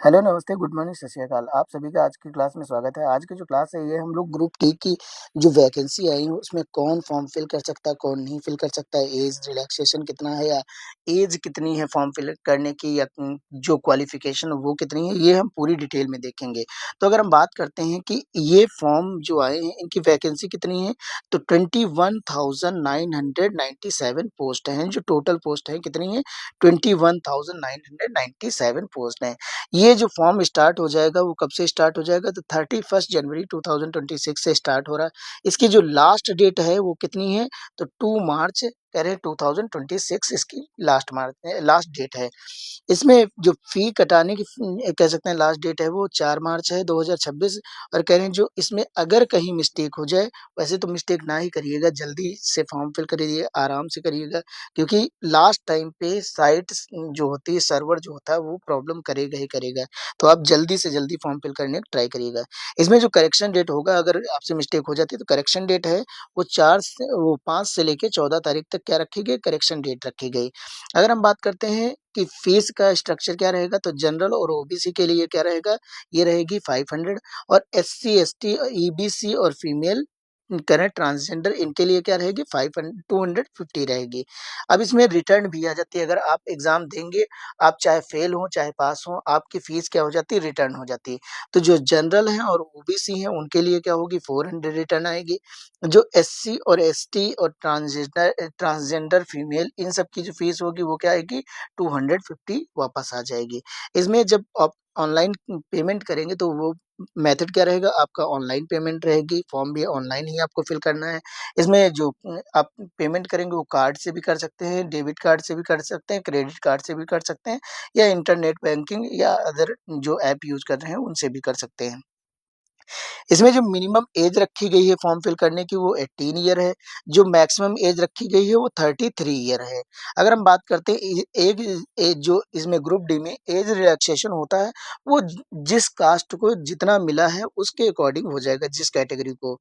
Hello, नमस्ते, good morning, सत श्री अकाल। आप सभी का आज की क्लास में स्वागत है। आज की जो क्लास है ये हम लोग ग्रुप डी की जो वैकेंसी आई है उसमें कौन फॉर्म फिल कर सकता है, कौन नहीं फिल कर सकता है, एज रिलैक्सेशन कितना है या एज कितनी है फॉर्म फिल करने की या जो क्वालिफ़िकेशन है वो कितनी है, ये हम पूरी डिटेल में देखेंगे। तो अगर हम बात करते हैं कि ये फॉर्म जो आए हैं इनकी वैकेंसी कितनी है, तो 21,997 पोस्ट हैं, जो टोटल पोस्ट हैं कितनी है 21,997 पोस्ट हैं। ये जो फॉर्म स्टार्ट हो जाएगा वो कब से स्टार्ट हो जाएगा, तो 31 जनवरी 2026 से स्टार्ट हो रहा है। इसकी जो लास्ट डेट है वो कितनी है, तो 2 मार्च कह रहे हैं 2026 इसकी लास्ट डेट है। इसमें जो फी कटाने की कह सकते हैं लास्ट डेट है वो 4 मार्च है 2026। और कह रहे हैं जो इसमें अगर कहीं मिस्टेक हो जाए, वैसे तो मिस्टेक ना ही करिएगा, जल्दी से फॉर्म फिल करिए, आराम से करिएगा, क्योंकि लास्ट टाइम पे साइट जो होती है, सर्वर जो होता है वो प्रॉब्लम करेगा ही करेगा। तो आप जल्दी से जल्दी फॉर्म फिल करने का ट्राई करिएगा। इसमें जो करेक्शन डेट होगा, अगर आपसे मिस्टेक हो जाती है तो करेक्शन डेट है वो 5 से लेके 14 तारीख तक क्या रखी गई, करेक्शन डेट रखी गई। अगर हम बात करते हैं कि फीस का स्ट्रक्चर क्या रहेगा, तो जनरल और ओबीसी के लिए क्या रहेगा, ये रहेगी 500। और एससी, एसटी, ईबीसी और फीमेल करें ट्रांसजेंडर, इनके लिए क्या रहेगी 500 250 रहेगी। अब इसमें रिटर्न भी आ जाती है, अगर आप एग्जाम देंगे, आप चाहे फेल हो चाहे पास हो, आपकी फीस क्या हो जाती है, रिटर्न हो जाती है। तो जो जनरल हैं और ओबीसी हैं उनके लिए क्या होगी 400 रिटर्न आएगी। जो एससी और एसटी और ट्रांसजेंडर फीमेल, इन सब की जो फीस होगी वो क्या आएगी 250 वापस आ जाएगी। इसमें जब आप ऑनलाइन पेमेंट करेंगे तो वो मेथड क्या रहेगा, आपका ऑनलाइन पेमेंट रहेगी, फॉर्म भी ऑनलाइन ही आपको फिल करना है। इसमें जो आप पेमेंट करेंगे वो कार्ड से भी कर सकते हैं, डेबिट कार्ड से भी कर सकते हैं, क्रेडिट कार्ड से भी कर सकते हैं, या इंटरनेट बैंकिंग या अदर जो ऐप यूज कर रहे हैं उनसे भी कर सकते हैं। इसमें जो मिनिमम एज रखी गई है फॉर्म फिल करने की वो 18 ईयर है, जो मैक्सिमम एज रखी गई है वो 33 ईयर है। अगर हम बात करते हैं एज एज जो इसमें ग्रुप डी में एज रिलैक्सेशन होता है, वो जिस कास्ट को जितना मिला है उसके अकॉर्डिंग हो जाएगा, जिस कैटेगरी को।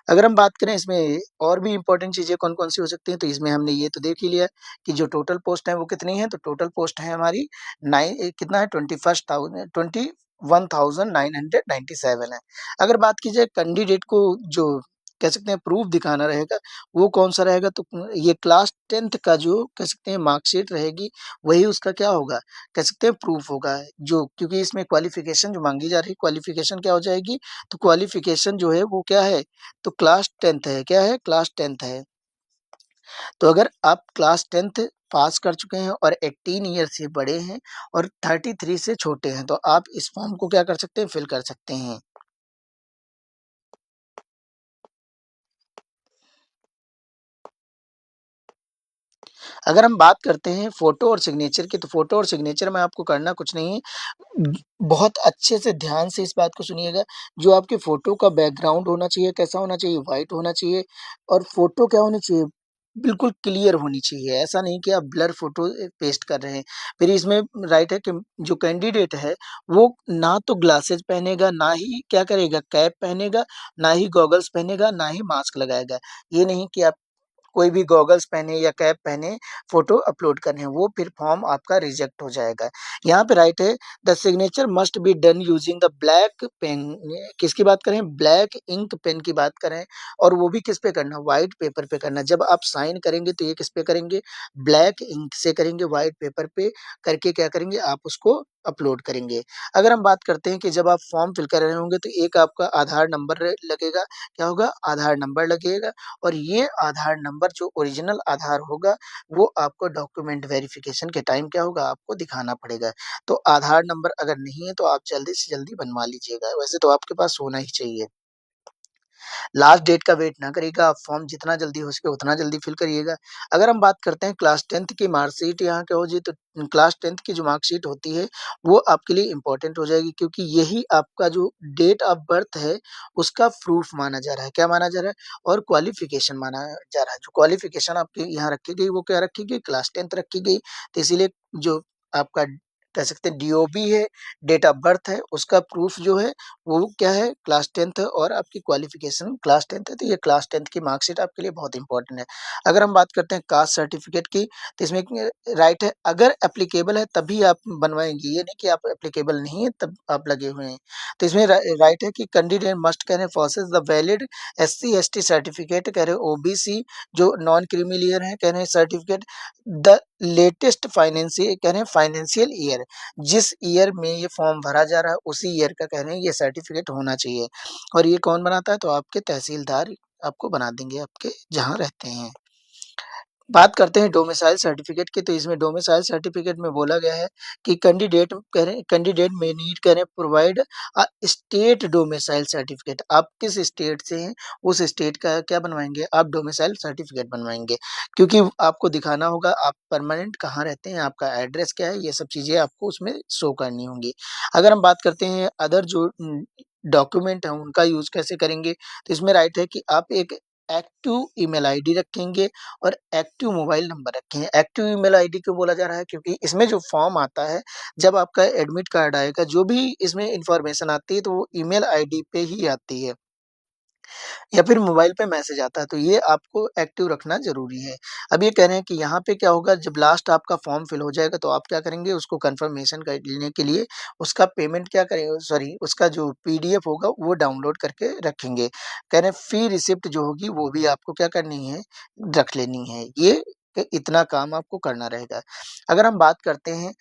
अगर हम बात करें इसमें और भी इम्पोर्टेंट चीज़ें कौन-कौन सी हो सकती हैं, तो इसमें हमने ये तो देख ही लिया कि जो टोटल पोस्ट है वो कितनी है, तो टोटल पोस्ट है हमारी कितना है 21,997 है। अगर बात की जाए कैंडिडेट को जो कह सकते हैं प्रूफ दिखाना रहेगा, वो कौन-सा रहेगा, तो ये क्लास 10th का जो कह सकते हैं मार्कशीट रहेगी, वही उसका क्या होगा, कह सकते हैं प्रूफ होगा। जो क्योंकि इसमें क्वालिफ़िकेशन जो माँगी जा रही है, क्वालिफ़िकेशन क्या हो जाएगी, तो क्वालिफ़िकेशन जो है वो क्या है, तो क्लास 10th है, क्या है? क्लास 10th है। तो अगर आप क्लास 10th पास कर चुके हैं और 18 ईयर से बड़े हैं और 33 से छोटे हैं, तो आप इस फॉर्म को क्या कर सकते हैं, फिल कर सकते हैं। अगर हम बात करते हैं फ़ोटो और सिग्नेचर की, तो फ़ोटो और सिग्नेचर में आपको करना कुछ नहीं है। बहुत अच्छे से ध्यान से इस बात को सुनिएगा, जो आपके फ़ोटो का बैकग्राउंड होना चाहिए, कैसा होना चाहिए? व्हाइट होना चाहिए। और फ़ोटो क्या होनी चाहिए? बिल्कुल क्लियर होनी चाहिए। ऐसा नहीं कि आप ब्लर फ़ोटो पेस्ट कर रहे हैं। फिर इसमें राइट है कि जो कैंडिडेट है, वो ना तो ग्लासेस पहनेगा, ना ही क्या करेगा, कैप पहनेगा, ना ही गॉगल्स पहनेगा, ना ही मास्क लगाएगा। ये नहीं कि आप कोई भी गॉगल्स पहने या कैप पहने फ़ोटो अपलोड कर रहे हैं, वो फिर फॉर्म आपका रिजेक्ट हो जाएगा। यहाँ पे राइट है, the signature must be done using the black pen. किसकी बात करें, ब्लैक इंक पेन की बात करें, और वो भी किस पे करना, व्हाइट पेपर पे करना। जब आप साइन करेंगे तो ये किस पे करेंगे, ब्लैक इंक से करेंगे, व्हाइट पेपर पे करके क्या करेंगे, आप उसको अपलोड करेंगे। अगर हम बात करते हैं कि जब आप फॉर्म फिल कर रहे होंगे तो एक आपका आधार नंबर लगेगा, क्या होगा, आधार नंबर लगेगा। और ये आधार नंबर जो ओरिजिनल आधार होगा, वो आपको डॉक्यूमेंट वेरिफिकेशन के टाइम क्या होगा, आपको दिखाना पड़ेगा। तो आधार नंबर अगर नहीं है तो आप जल्दी से जल्दी बनवा लीजिएगा, वैसे तो आपके पास होना ही चाहिए। लास्ट डेट का वेट ना करिएगा, आप फॉर्म जितना जल्दी हो सके उतना जल्दी फिल करिएगा। अगर हम बात करते हैं क्लास 10th की मार्कशीट यहाँ क्या हो जी, तो क्लास 10th की जो मार्कशीट होती है, वो आपके लिए इम्पोर्टेंट हो जाएगी, क्योंकि यही आपका जो डेट ऑफ बर्थ है, उसका प्रूफ माना जा रहा है। क्या माना जा रहा है? और क्वालिफ़िकेशन माना जा रहा है। जो क्वालिफ़िकेशन आपकी यहाँ रखी गई, वो क्या रखी गई? क्लास 10th रखी गई। तो इसीलिए जो आपका कह सकते हैं डीओबी है, डेट ऑफ बर्थ है, उसका प्रूफ जो है वो क्या है क्लास 10th और आपकी क्वालिफ़िकेशन क्लास 10th है, तो ये क्लास 10th की मार्कशीट आपके लिए बहुत इम्पोर्टेंट है। अगर हम बात करते हैं कास्ट सर्टिफ़िकेट की, तो इसमें राइट है अगर एप्लीकेबल है तभी आप बनवाएँगे, ये नहीं कि आप एप्लीकेबल नहीं है तब आप लगे हुए हैं। तो इसमें राइट है कि कैंडिडेट मस्ट कह रहे हैं प्रोसेस द वैलिड एससी/एसटी सर्टिफ़िकेट कह रहे हैं ओबीसी जो नॉन क्रीमी लेयर है कह रहे हैं सर्टिफ़िकेट द लेटेस्ट फाइनेंशियल कह रहे हैं फाइनेंशियल ईयर जिस ईयर में ये फॉर्म भरा जा रहा है उसी ईयर का कह रहे हैं ये सर्टिफ़िकेट होना चाहिए और ये कौन बनाता है? तो आपके तहसीलदार आपको बना देंगे आपके जहाँ रहते हैं। बात करते हैं डोमिसाइल सर्टिफिकेट की, तो इसमें डोमिसाइल सर्टिफिकेट में बोला गया है कि कैंडिडेट में नीड कह रहे हैं प्रोवाइड स्टेट डोमिसाइल सर्टिफिकेट। आप किस स्टेट से हैं, उस स्टेट का क्या बनवाएँगे? आप डोमिसाइल सर्टिफिकेट बनवाएँगे। क्योंकि आपको दिखाना होगा आप परमानेंट कहाँ रहते हैं, आपका एड्रेस क्या है, ये सब चीज़ें आपको उसमें शो करनी होंगी। अगर हम बात करते हैं अदर जो डॉक्यूमेंट हैं, उनका यूज़ कैसे करेंगे? तो इसमें राइट है कि आप एक एक्टिव ईमेल आईडी रखेंगे और एक्टिव मोबाइल नंबर रखें। एक्टिव ईमेल आईडी क्यों बोला जा रहा है? क्योंकि इसमें जो फॉर्म आता है, जब आपका एडमिट कार्ड आएगा, जो भी इसमें इन्फॉर्मेशन आती है, तो वो ईमेल आईडी पे ही आती है या फिर मोबाइल पे मैसेज आता है, तो ये आपको एक्टिव रखना ज़रूरी है। अब ये कह रहे हैं कि यहाँ पे क्या होगा, जब लास्ट आपका फॉर्म फिल हो जाएगा, तो आप क्या करेंगे, उसको कन्फर्मेशन कर लेने के लिए उसका पेमेंट क्या करें सॉरी उसका जो पीडीएफ होगा, वो डाउनलोड करके रखेंगे। कह रहे हैं फी रिसिप्ट जो होगी, वो भी आपको क्या करनी है, रख लेनी है। ये इतना काम आपको करना रहेगा। अगर हम बात करते हैं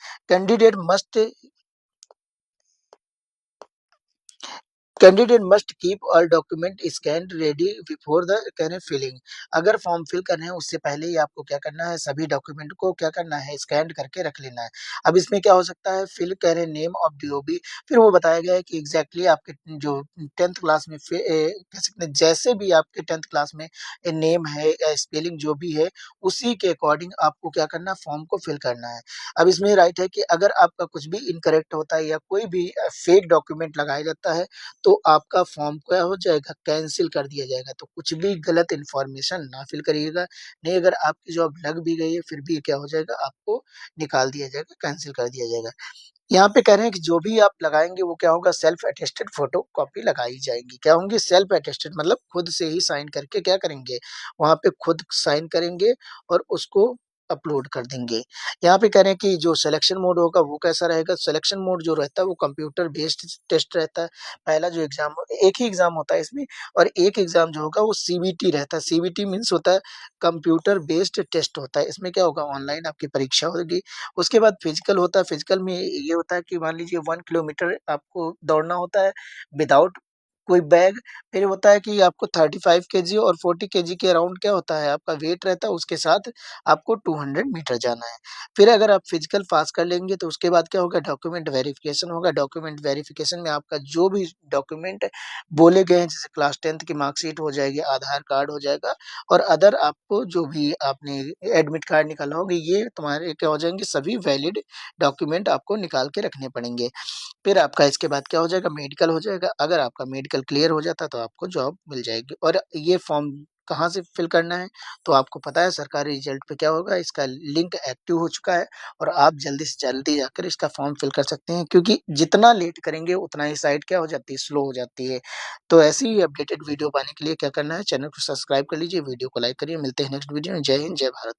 candidate must keep all document scanned ready before the कह रहे हैं फिलिंग। अगर फॉर्म फिल कर रहे हैं उससे पहले ही आपको क्या करना है, सभी डॉक्यूमेंट को क्या करना है, स्कैन करके रख लेना है। अब इसमें क्या हो सकता है, फिल कह रहे हैं नेम ऑफ डीओबी, फिर वो बताया गया है कि एग्जैक्टली आपके जो 10th क्लास में कह सकते हैं जैसे भी आपके 10th क्लास में नेम है या स्पेलिंग जो भी है, उसी के अकॉर्डिंग आपको क्या करना है, फॉर्म को फिल करना है। अब इसमें राइट है कि अगर आपका कुछ भी इनकरेक्ट होता है या कोई भी फेक डॉक्यूमेंट लगाया जाता है, तो आपका फॉर्म क्या हो जाएगा, कैंसल कर दिया जाएगा। तो कुछ भी गलत इन्फॉर्मेशन ना फिल करिएगा, नहीं अगर आपकी जॉब लग भी गई है, फिर भी क्या हो जाएगा, आपको निकाल दिया जाएगा, कैंसल कर दिया जाएगा। यहाँ पे कह रहे हैं कि जो भी आप लगाएँगे वो क्या होगा, सेल्फ अटेस्टेड फोटोकॉपी लगाई जाएगी। क्या होंगी, सेल्फ अटेस्टेड मतलब खुद से ही साइन करके क्या करेंगे, वहाँ पे खुद साइन करेंगे और उसको अपलोड कर देंगे। यहाँ पे कह रहे हैं कि जो सिलेक्शन मोड होगा वो कैसा रहेगा, सिलेक्शन मोड जो रहता है वो कंप्यूटर बेस्ड टेस्ट रहता है। पहला जो एग्ज़ाम एक ही एग्ज़ाम होता है इसमें और एक एग्ज़ाम जो होगा वो सीबीटी रहता है। सीबीटी मीन्स होता है कंप्यूटर बेस्ड टेस्ट होता है। इसमें क्या होगा, ऑनलाइन आपकी परीक्षा होगी। उसके बाद फिजिकल होता है, फिजिकल में ये होता है कि मान लीजिए 1 किलोमीटर आपको दौड़ना होता है विदाउट कोई बैग, फिर होता है कि आपको 35 केजी और 40 केजी के अराउंड क्या होता है, आपका वेट रहता है, उसके साथ आपको 200 मीटर जाना है। फिर अगर आप फिजिकल पास कर लेंगे तो उसके बाद क्या होगा, डॉक्यूमेंट वेरिफिकेशन होगा। डॉक्यूमेंट वेरिफिकेशन में आपका जो भी डॉक्यूमेंट बोले गए हैं, जैसे क्लास 10th की मार्कशीट हो जाएगी, आधार कार्ड हो जाएगा और अदर आपको जो भी आपने एडमिट कार्ड निकाला होगा, ये तुम्हारे क्या हो जाएँगे, सभी वैलिड डॉक्यूमेंट आपको निकाल के रखने पड़ेंगे। फिर आपका इसके बाद क्या हो जाएगा, मेडिकल हो जाएगा। अगर आपका मेडिकल क्लियर हो जाता है तो आपको जॉब मिल जाएगी और ये फॉर्म कहाँ से फिल करना है, तो आपको पता है सरकारी रिजल्ट पे क्या होगा, इसका लिंक एक्टिव हो चुका है और आप जल्दी से जल्दी जाकर इसका फॉर्म फिल कर सकते हैं क्योंकि जितना लेट करेंगे उतना ही साइट क्या हो जाती है, स्लो हो जाती है। तो ऐसी ही अपडेटेड वीडियो पाने के लिए क्या करना है, चैनल को सब्सक्राइब कर लीजिए, वीडियो को लाइक करिए। मिलते हैं नेक्स्ट वीडियो में। जय हिंद, जय भारत।